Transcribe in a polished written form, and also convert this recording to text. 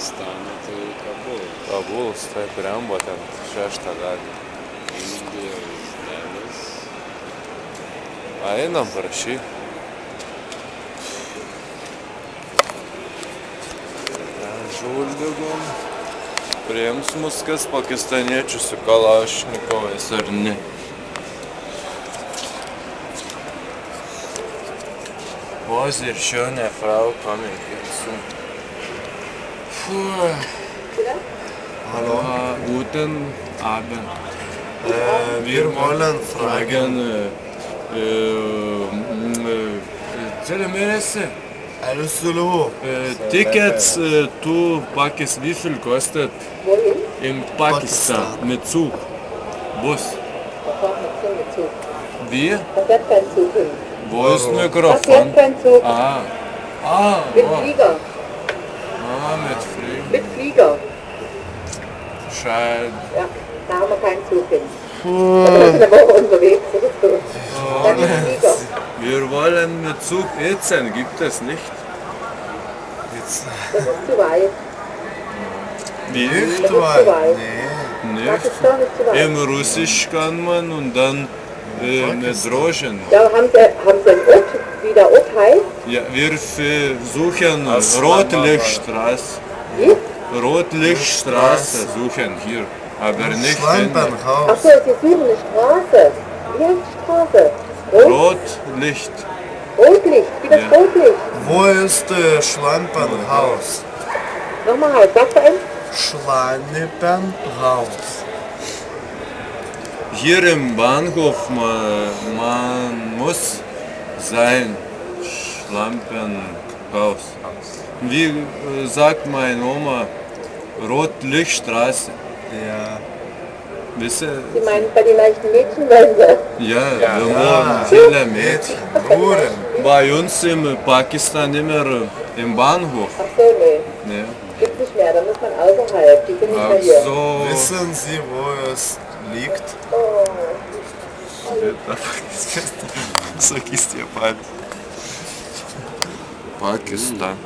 Pakistane tai Kabulas. Kabulas, taip, Rembo ten 6 gatvė. Indijos Delis. Einam, parašy. Žuldygom. Priims mus kas pakistaniečių su Kalašnikovais ar ne. Position Frau coming soon. Hallo. Guten Abend. Wir wollen fragen, Telemerese. alles Sulu. Tickets to Pakistan, wie viel kostet? Wohin? In Pakistan mit Zug. Bus. Da braucht man schon mit Zug. Wie? Da fährt kein Zug hin. Wo ist Da Mikrofon? fährt kein Zug. Mit Oh. Flieger. Mit Fliegen. Mit Flieger. Schade. Ja, da haben wir keinen Zug hin. Da sind wir aber unterwegs oder so. Dann mit Flieger. Wir wollen mit Zug essen, gibt es nicht? Jetzt Das ist zu weit. Wie? Das ist nicht zu weit. weit. Nee. Nicht. Pakistan ist zu weit. Im Russisch kann man und dann mit Drogen. Ja, haben Sie einen Ort, wie der Ort heißt? Ja, wir versuchen Aslan Rotlichtstraße. Wie? Rotlichtstraße suchen hier, aber nicht in Schlampenhaus. Achso, Sie suchen eine Straße. Wie heißt die Straße? Rotlicht. Rotlicht, wie das Ja. Rotlicht. Wo ist Schlampenhaus? Nochmal, sagst du ein? Schlampenhaus. Hier im Bahnhof man muss sein Schlampenhaus. Wie sagt meine Oma, Rotlichtstraße. Ja. Wisst ihr? Sie meinen bei den leichten Mädchenwände. Ja, da wohnen viele Mädchen. Ruhren. Bei uns in Pakistan immer im Bahnhof. Ach so, nee. Ja. Gibt's nicht mehr, da muss man außerhalb. Die sind nicht mehr Ach hier. so. Wissen Sie, wo es liegt? Pakistan.